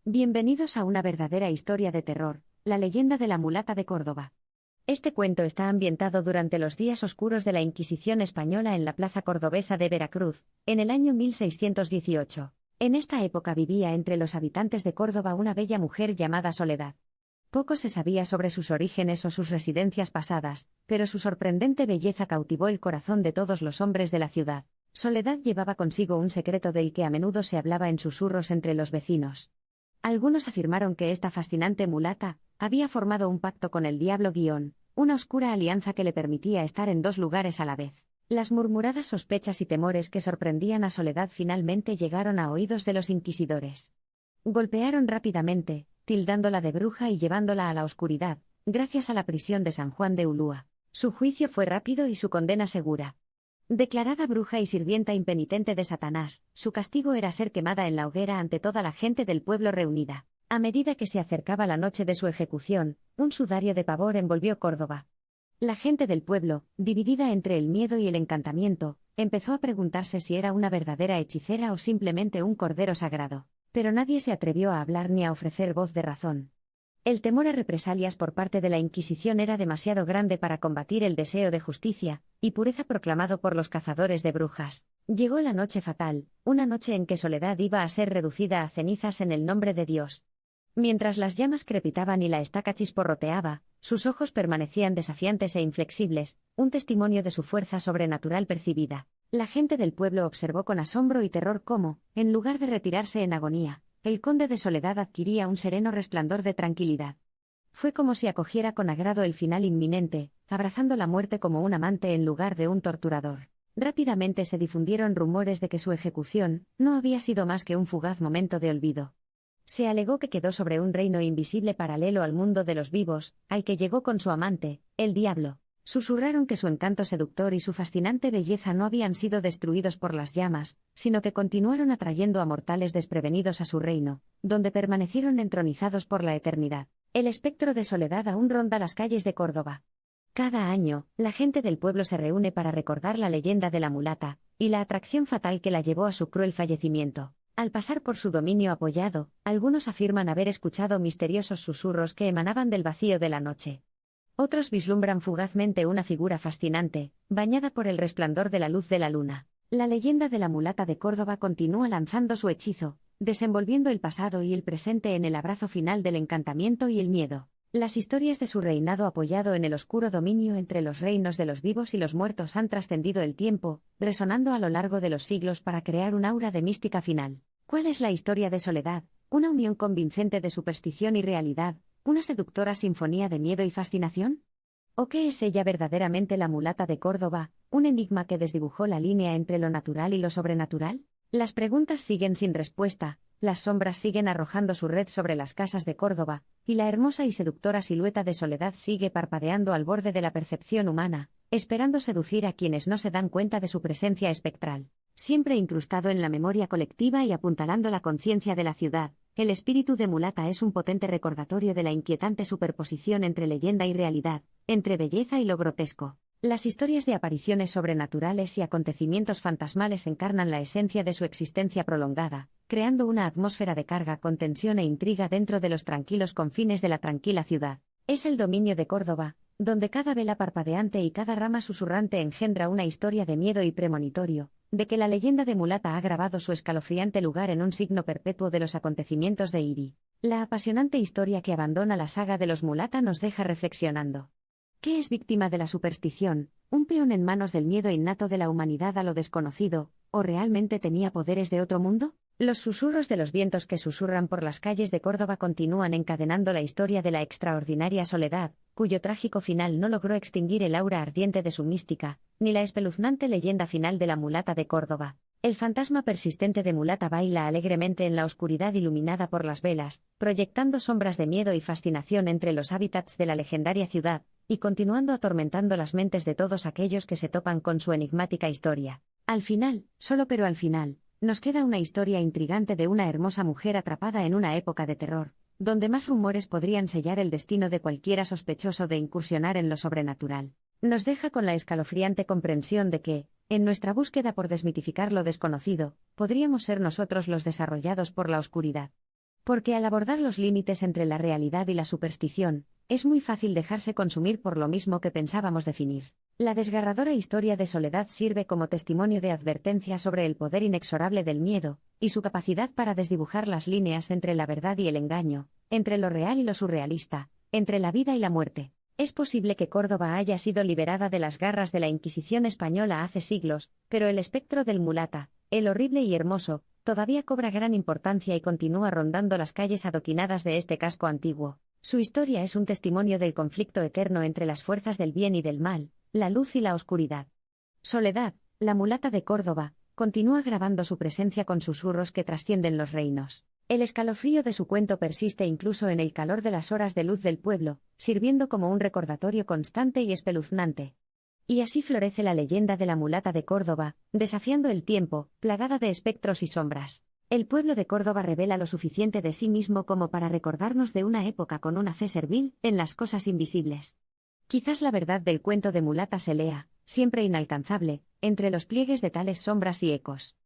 Bienvenidos a una verdadera historia de terror, la leyenda de la mulata de Córdoba. Este cuento está ambientado durante los días oscuros de la Inquisición española en la plaza cordobesa de Veracruz, en el año 1618. En esta época vivía entre los habitantes de Córdoba una bella mujer llamada Soledad. Poco se sabía sobre sus orígenes o sus residencias pasadas, pero su sorprendente belleza cautivó el corazón de todos los hombres de la ciudad. Soledad llevaba consigo un secreto del que a menudo se hablaba en susurros entre los vecinos. Algunos afirmaron que esta fascinante mulata había formado un pacto con el diablo una oscura alianza que le permitía estar en dos lugares a la vez. Las murmuradas sospechas y temores que sorprendían a Soledad finalmente llegaron a oídos de los inquisidores. Golpearon rápidamente, tildándola de bruja y llevándola a la oscuridad, gracias a la prisión de San Juan de Ulúa. Su juicio fue rápido y su condena segura. Declarada bruja y sirvienta impenitente de Satanás, su castigo era ser quemada en la hoguera ante toda la gente del pueblo reunida. A medida que se acercaba la noche de su ejecución, un sudario de pavor envolvió Córdoba. La gente del pueblo, dividida entre el miedo y el encantamiento, empezó a preguntarse si era una verdadera hechicera o simplemente un cordero sagrado. Pero nadie se atrevió a hablar ni a ofrecer voz de razón. El temor a represalias por parte de la Inquisición era demasiado grande para combatir el deseo de justicia y pureza proclamado por los cazadores de brujas. Llegó la noche fatal, una noche en que Soledad iba a ser reducida a cenizas en el nombre de Dios. Mientras las llamas crepitaban y la estaca chisporroteaba, sus ojos permanecían desafiantes e inflexibles, un testimonio de su fuerza sobrenatural percibida. La gente del pueblo observó con asombro y terror cómo, en lugar de retirarse en agonía, el conde de Soledad adquiría un sereno resplandor de tranquilidad. Fue como si acogiera con agrado el final inminente, abrazando la muerte como un amante en lugar de un torturador. Rápidamente se difundieron rumores de que su ejecución no había sido más que un fugaz momento de olvido. Se alegó que quedó sobre un reino invisible paralelo al mundo de los vivos, al que llegó con su amante, el diablo. Susurraron que su encanto seductor y su fascinante belleza no habían sido destruidos por las llamas, sino que continuaron atrayendo a mortales desprevenidos a su reino, donde permanecieron entronizados por la eternidad. El espectro de Soledad aún ronda las calles de Córdoba. Cada año, la gente del pueblo se reúne para recordar la leyenda de la mulata, y la atracción fatal que la llevó a su cruel fallecimiento. Al pasar por su dominio apoyado, algunos afirman haber escuchado misteriosos susurros que emanaban del vacío de la noche. Otros vislumbran fugazmente una figura fascinante, bañada por el resplandor de la luz de la luna. La leyenda de la mulata de Córdoba continúa lanzando su hechizo, desenvolviendo el pasado y el presente en el abrazo final del encantamiento y el miedo. Las historias de su reinado apoyado en el oscuro dominio entre los reinos de los vivos y los muertos han trascendido el tiempo, resonando a lo largo de los siglos para crear un aura de mística final. ¿Cuál es la historia de Soledad? Una unión convincente de superstición y realidad, ¿una seductora sinfonía de miedo y fascinación? ¿O qué es ella verdaderamente la mulata de Córdoba, un enigma que desdibujó la línea entre lo natural y lo sobrenatural? Las preguntas siguen sin respuesta, las sombras siguen arrojando su red sobre las casas de Córdoba, y la hermosa y seductora silueta de Soledad sigue parpadeando al borde de la percepción humana, esperando seducir a quienes no se dan cuenta de su presencia espectral. Siempre incrustado en la memoria colectiva y apuntalando la conciencia de la ciudad, el espíritu de mulata es un potente recordatorio de la inquietante superposición entre leyenda y realidad, entre belleza y lo grotesco. Las historias de apariciones sobrenaturales y acontecimientos fantasmales encarnan la esencia de su existencia prolongada, creando una atmósfera de carga con tensión e intriga dentro de los tranquilos confines de la tranquila ciudad. Es el dominio de Córdoba, donde cada vela parpadeante y cada rama susurrante engendra una historia de miedo y premonitorio, de que la leyenda de mulata ha grabado su escalofriante lugar en un signo perpetuo de los acontecimientos de Iri. La apasionante historia que abandona la saga de los mulata nos deja reflexionando. ¿Qué es víctima de la superstición, un peón en manos del miedo innato de la humanidad a lo desconocido, o realmente tenía poderes de otro mundo? Los susurros de los vientos que susurran por las calles de Córdoba continúan encadenando la historia de la extraordinaria Soledad, cuyo trágico final no logró extinguir el aura ardiente de su mística, ni la espeluznante leyenda final de la mulata de Córdoba. El fantasma persistente de mulata baila alegremente en la oscuridad iluminada por las velas, proyectando sombras de miedo y fascinación entre los hábitats de la legendaria ciudad, y continuando atormentando las mentes de todos aquellos que se topan con su enigmática historia. Al final, pero al final, nos queda una historia intrigante de una hermosa mujer atrapada en una época de terror, donde más rumores podrían sellar el destino de cualquiera sospechoso de incursionar en lo sobrenatural. Nos deja con la escalofriante comprensión de que, en nuestra búsqueda por desmitificar lo desconocido, podríamos ser nosotros los desarrollados por la oscuridad. Porque al abordar los límites entre la realidad y la superstición, es muy fácil dejarse consumir por lo mismo que pensábamos definir. La desgarradora historia de Soledad sirve como testimonio de advertencia sobre el poder inexorable del miedo, y su capacidad para desdibujar las líneas entre la verdad y el engaño, entre lo real y lo surrealista, entre la vida y la muerte. Es posible que Córdoba haya sido liberada de las garras de la Inquisición española hace siglos, pero el espectro del mulata, el horrible y hermoso, todavía cobra gran importancia y continúa rondando las calles adoquinadas de este casco antiguo. Su historia es un testimonio del conflicto eterno entre las fuerzas del bien y del mal, la luz y la oscuridad. Soledad, la mulata de Córdoba, continúa grabando su presencia con susurros que trascienden los reinos. El escalofrío de su cuento persiste incluso en el calor de las horas de luz del pueblo, sirviendo como un recordatorio constante y espeluznante. Y así florece la leyenda de la mulata de Córdoba, desafiando el tiempo, plagada de espectros y sombras. El pueblo de Córdoba revela lo suficiente de sí mismo como para recordarnos de una época con una fe servil en las cosas invisibles. Quizás la verdad del cuento de mulata se lea, siempre inalcanzable, entre los pliegues de tales sombras y ecos.